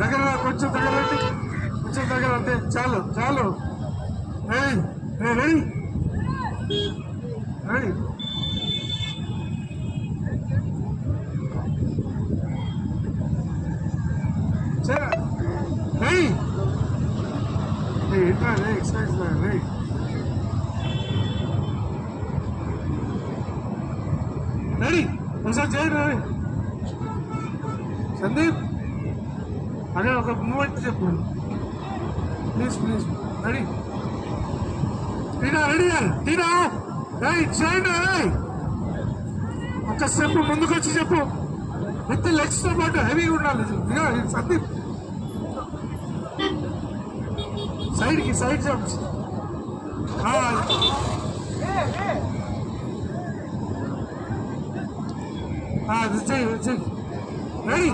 దగ్గర కొంచెం దగ్గరండి, కొంచెం దగ్గర అంతే, చాలు చాలు. Ready ready. Exercise ready. Ready ఒకసారి చేయండి. రెడీ సందీప్, అదే ఒక మూమెంట్ చెప్పు please please. Ready Tina, ready Tina, right చేయండి. ఒక స్టెప్ ముందుకు వచ్చి చెప్పు, విత్ లెగ్స్ తో పాటు హెవీగా ఉండాలి. సందీప్ సైడ్కి, సైడ్ జంప్స్. రెడీ.